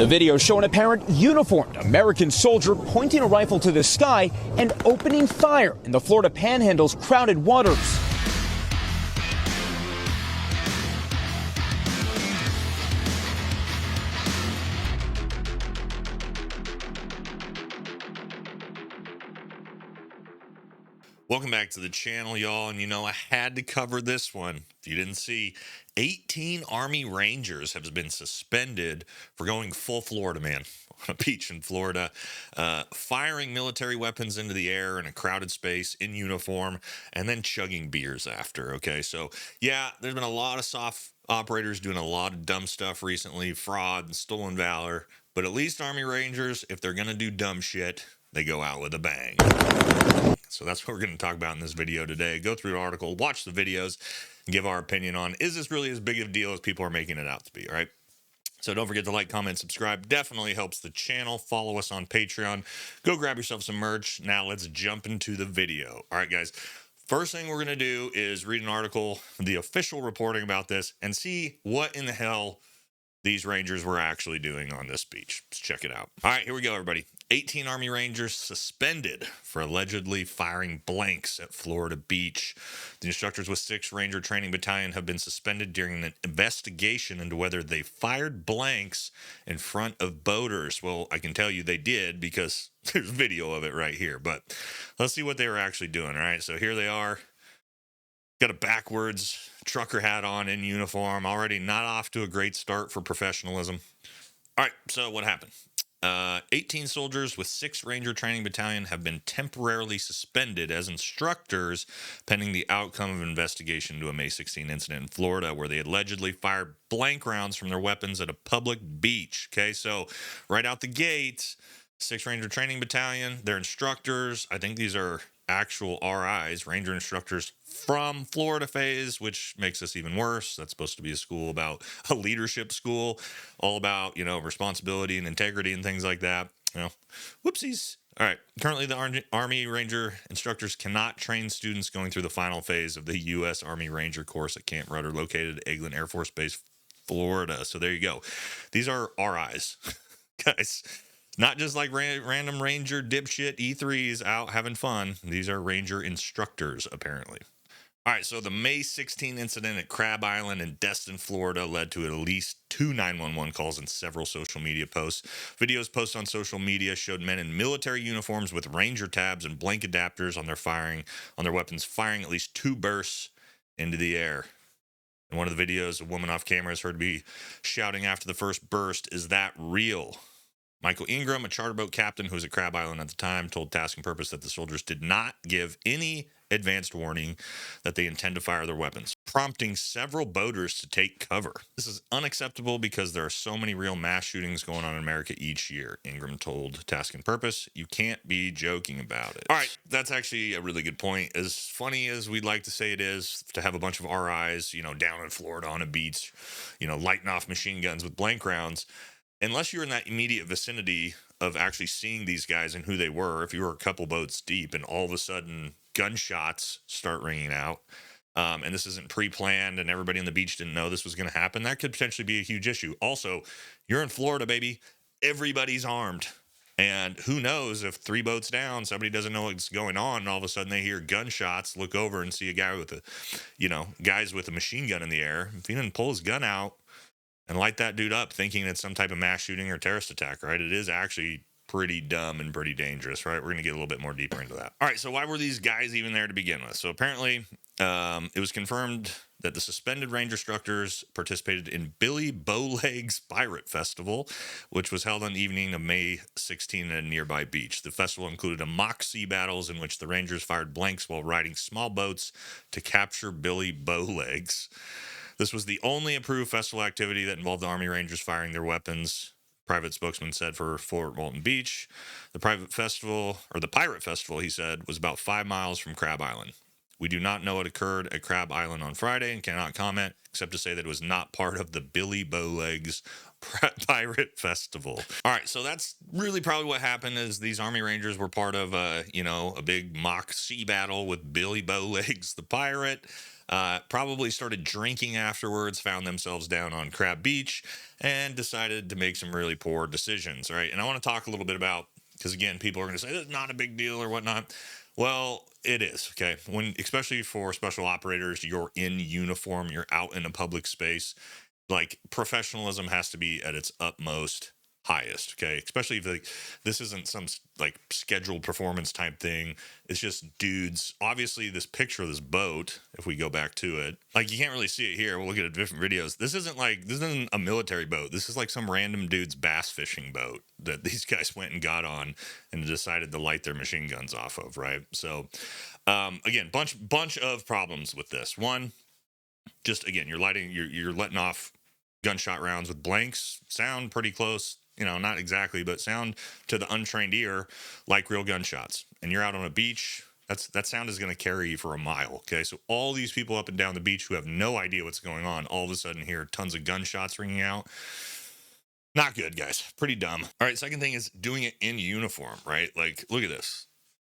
The video show an apparent uniformed American soldier pointing a rifle to the sky and opening fire in the Florida Panhandle's crowded waters. Welcome back to the channel, y'all, and you know I had to cover this one. If you didn't see, 18 Army Rangers have been suspended for going full Florida man on a beach in Florida, firing military weapons into the air in a crowded space in uniform, and then chugging beers after. Okay, so yeah, there's been a lot of soft operators doing a lot of dumb stuff recently, fraud and stolen valor, but at least Army Rangers, if they're gonna do dumb shit, they go out with a bang. So that's what we're going to talk about in this video today. Go through the article, watch the videos, and give our opinion on, is this really as big of a deal as people are making it out to be, all right? So don't forget to like, comment, subscribe. Definitely helps the channel. Follow us on Patreon. Go grab yourself some merch. Now let's jump into the video. All right, guys. First thing we're going to do is read an article, the official reporting about this, and see what in the hell these Rangers were actually doing on this beach. Let's check it out. All right, here we go, everybody. 18 Army Rangers suspended for allegedly firing blanks at Florida Beach. The instructors with 6th Ranger Training Battalion have been suspended during an investigation into whether they fired blanks in front of boaters. Well, I can tell you they did because there's video of it right here. But let's see what they were actually doing. All right, so here they are. Got a backwards trucker hat on in uniform. Already not off to a great start for professionalism. All right, so what happened? 18 soldiers with 6th Ranger Training Battalion have been temporarily suspended as instructors pending the outcome of an investigation into a May 16 incident in Florida where they allegedly fired blank rounds from their weapons at a public beach. Okay, so right out the gate, 6th Ranger Training Battalion, their instructors, I think these are actual RIs, Ranger instructors from Florida phase, which makes this even worse. That's supposed to be a school about a leadership school, all about, you know, responsibility and integrity and things like that. You know, whoopsies. All right. Currently, the Army Ranger instructors cannot train students going through the final phase of the U.S. Army Ranger course at Camp Rudder, located at Eglin Air Force Base, Florida. So there you go. These are RIs, guys. Not just like random Ranger dipshit E3s out having fun. These are Ranger instructors, apparently. All right, so the May 16 incident at Crab Island in Destin, Florida led to at least 2 911 calls and several social media posts. Videos posted on social media showed men in military uniforms with Ranger tabs and blank adapters on their weapons, firing at least 2 bursts into the air. In one of the videos, a woman off camera is heard to be shouting after the first burst, "Is that real?" Michael Ingram, a charter boat captain who was at Crab Island at the time, told Task and Purpose that the soldiers did not give any advanced warning that they intend to fire their weapons, prompting several boaters to take cover. This is unacceptable because there are so many real mass shootings going on in America each year, Ingram told Task and Purpose. You can't be joking about it. All right, that's actually a really good point. As funny as we'd like to say it is to have a bunch of RIs, you know, down in Florida on a beach, you know, lighting off machine guns with blank rounds, unless you're in that immediate vicinity of actually seeing these guys and who they were, if you were a couple boats deep and all of a sudden gunshots start ringing out, and this isn't pre-planned and everybody on the beach didn't know this was going to happen, that could potentially be a huge issue. Also, you're in Florida, baby. Everybody's armed. And who knows if 3 boats down, somebody doesn't know what's going on, and all of a sudden they hear gunshots, look over and see a guy with guys with a machine gun in the air. If he didn't pull his gun out and light that dude up thinking it's some type of mass shooting or terrorist attack, right? It is actually pretty dumb and pretty dangerous, right? We're going to get a little bit more deeper into that. All right, so why were these guys even there to begin with? So apparently it was confirmed that the suspended Ranger instructors participated in Billy Bowlegs Pirate Festival, which was held on the evening of May 16 at a nearby beach. The festival included a mock sea battles in which the Rangers fired blanks while riding small boats to capture Billy Bowlegs. This was the only approved festival activity that involved the Army Rangers firing their weapons, private spokesman said for Fort Walton Beach. The Pirate Festival, he said, was about 5 miles from Crab Island. We do not know what occurred at Crab Island on Friday and cannot comment, except to say that it was not part of the Billy Bowlegs Pirate Festival. All right, so that's really probably what happened is these Army Rangers were part of a big mock sea battle with Billy Bowlegs the pirate. Probably started drinking afterwards, found themselves down on Crab Beach, and decided to make some really poor decisions, right? And I want to talk a little bit about, because again, people are going to say, it's not a big deal or whatnot. Well, it is, okay? Especially for special operators, you're in uniform, you're out in a public space. Like, professionalism has to be at its utmost highest, okay? Especially if this isn't some like scheduled performance type thing. It's just dudes. Obviously, this picture of this boat, if we go back to it, like, you can't really see it here. We'll look at different videos. This isn't a military boat. This is like some random dude's bass fishing boat that these guys went and got on and decided to light their machine guns off of, right? So again, bunch of problems with this. One, just again, you're letting off gunshot rounds with blanks, sound pretty close, not exactly, but sound to the untrained ear like real gunshots. And you're out on a beach, that sound is going to carry you for a mile, okay? So all these people up and down the beach who have no idea what's going on, all of a sudden hear tons of gunshots ringing out. Not good, guys. Pretty dumb. All right, second thing is doing it in uniform, right? Like, look at this.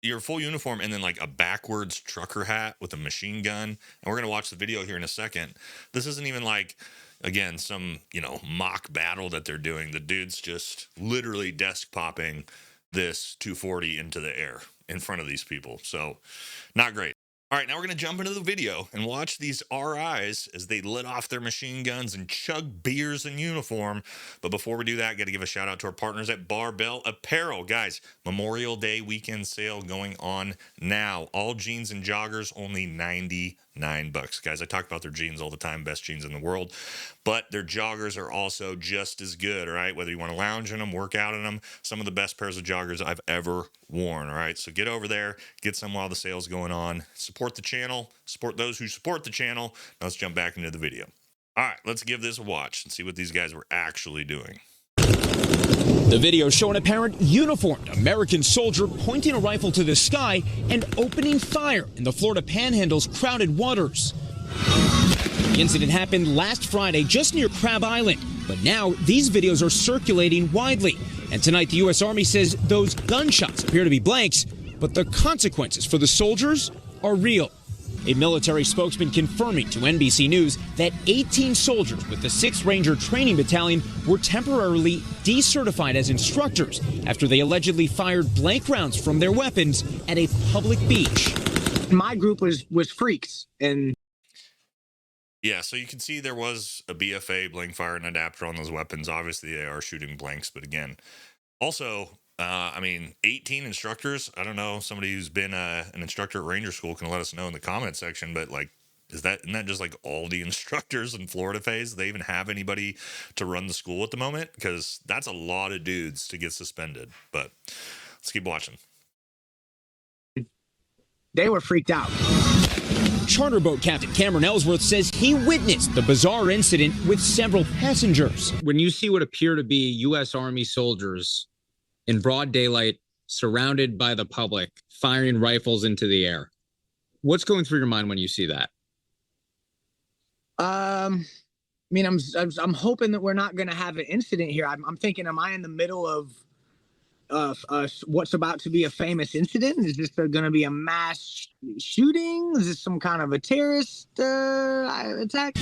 Your full uniform and then like a backwards trucker hat with a machine gun. And we're going to watch the video here in a second. This isn't even like, again, some, mock battle that they're doing. The dude's just literally desk popping this 240 into the air in front of these people. So not great. All right, now we're going to jump into the video and watch these RIs as they lit off their machine guns and chug beers in uniform. But before we do that, got to give a shout out to our partners at Barbell Apparel. Guys, Memorial Day weekend sale going on now. All jeans and joggers, only $99. Guys, I talk about their jeans all the time, best jeans in the world. But their joggers are also just as good, all right? Whether you want to lounge in them, work out in them, some of the best pairs of joggers I've ever worn, all right? So get over there, get some while the sale's going on. Support the channel, support those who support the channel. Now let's jump back into the video. All right, let's give this a watch and see what these guys were actually doing. The video show an apparent uniformed American soldier pointing a rifle to the sky and opening fire in the Florida Panhandle's crowded waters. The incident happened last Friday just near Crab Island, but now these videos are circulating widely. And tonight the U.S. Army says those gunshots appear to be blanks, but the consequences for the soldiers are real. A military spokesman confirming to NBC News that 18 soldiers with the 6th Ranger Training Battalion were temporarily decertified as instructors after they allegedly fired blank rounds from their weapons at a public beach. My group was freaks, and yeah, so you can see there was a BFA, blank fire, and adapter on those weapons. Obviously, they are shooting blanks, but again, also, 18 instructors. I don't know, somebody who's been an instructor at Ranger School can let us know in the comment section, but like, isn't that just like all the instructors in Florida phase? Do they even have anybody to run the school at the moment? Because that's a lot of dudes to get suspended, but let's keep watching. they were freaked out. Charter boat captain Cameron Ellsworth says he witnessed the bizarre incident with several passengers. When you see what appear to be U.S. Army soldiers in broad daylight, surrounded by the public, firing rifles into the air, what's going through your mind when you see that? I'm hoping that we're not going to have an incident here. I'm thinking, am I in the middle of what's about to be a famous incident? Is this going to be a mass shooting? Is this some kind of a terrorist attack?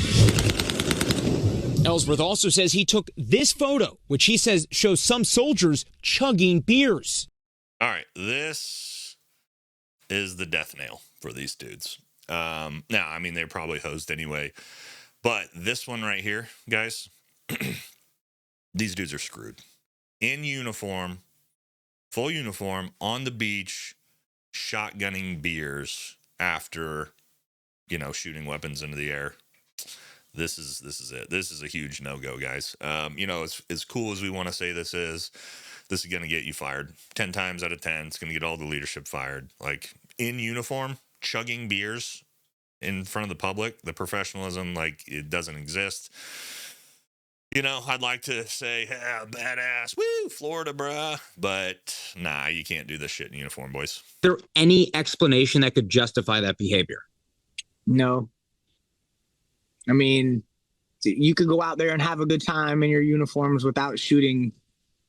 Ellsworth also says he took this photo, which he says shows some soldiers chugging beers. All right, this is the death nail for these dudes. Now, I mean, they're probably hosed anyway, but this one right here, guys, these dudes are screwed. In uniform, full uniform, on the beach, shotgunning beers after, shooting weapons into the air. This is it. This is a huge no-go, guys. As cool as we want to say this is going to get you fired 10 times out of 10. It's going to get all the leadership fired. Like, in uniform, chugging beers in front of the public, the professionalism, like, it doesn't exist. I'd like to say, yeah, badass, woo, Florida, bruh. But nah, you can't do this shit in uniform, boys. Is there any explanation that could justify that behavior? No. I mean, you could go out there and have a good time in your uniforms without shooting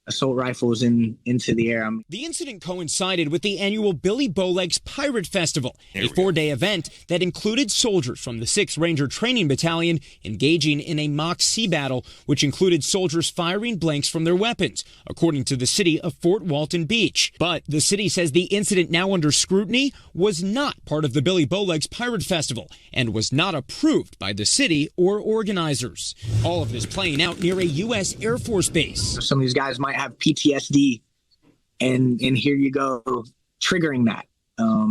assault rifles into the air. I mean, The incident coincided with the annual Billy Bowlegs Pirate Festival, Here a we go. 4-day event that included soldiers from the 6th Ranger Training Battalion engaging in a mock sea battle, which included soldiers firing blanks from their weapons, according to the city of Fort Walton Beach. But the city says the incident, now under scrutiny, was not part of the Billy Bowlegs Pirate Festival and was not approved by the city or organizers. All of this playing out near a U.S. Air Force base. some of these guys might have PTSD, and here you go, triggering that.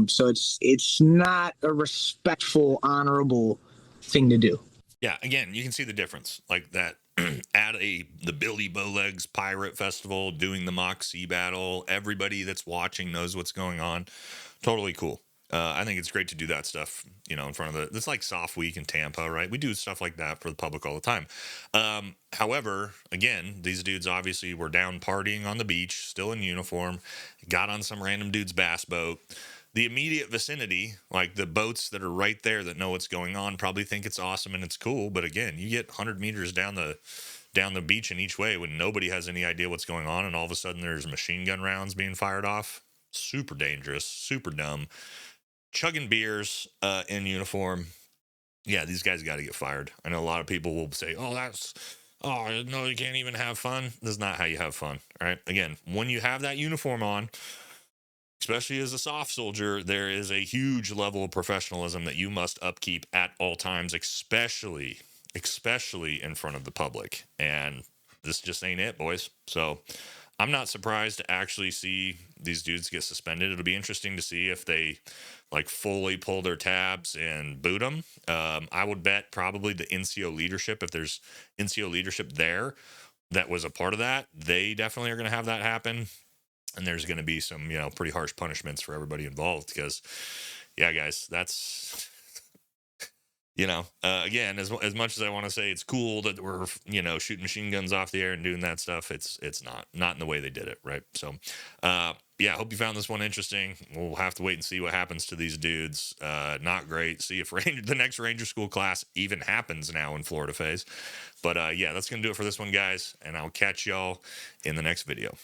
So it's not a respectful, honorable thing to do. Yeah, again, you can see the difference. Like that at the Billy Bowlegs Pirate Festival, doing the mock sea battle, everybody that's watching knows what's going on. Totally cool. I think it's great to do that stuff, you know, in front of it's like Soft Week in Tampa, right? We do stuff like that for the public all the time. However, again, these dudes obviously were down partying on the beach, still in uniform, got on some random dude's bass boat. The immediate vicinity, like the boats that are right there that know what's going on, probably think it's awesome and it's cool. But again, you get 100 meters down the beach in each way when nobody has any idea what's going on, and all of a sudden there's machine gun rounds being fired off. Super dangerous, super dumb. Chugging beers in uniform. Yeah, these guys got to get fired. I know a lot of people will say, oh, no, you can't even have fun. That's not how you have fun, right? Again, when you have that uniform on, especially as a soft soldier, there is a huge level of professionalism that you must upkeep at all times, especially in front of the public. And this just ain't it, boys. So I'm not surprised to actually see these dudes get suspended. It'll be interesting to see if they like fully pull their tabs and boot them. I would bet probably the NCO leadership, if there's NCO leadership there that was a part of that, they definitely are going to have that happen. And there's going to be some, you know, pretty harsh punishments for everybody involved because, yeah, guys, that's, you know, again, as much as I want to say it's cool that we're, you know, shooting machine guns off the air and doing that stuff, it's not in the way they did it, right? So, yeah, hope you found this one interesting. We'll have to wait and see what happens to these dudes. Not great. See if the next Ranger School class even happens now in Florida phase. But, yeah, that's going to do it for this one, guys, and I'll catch y'all in the next video.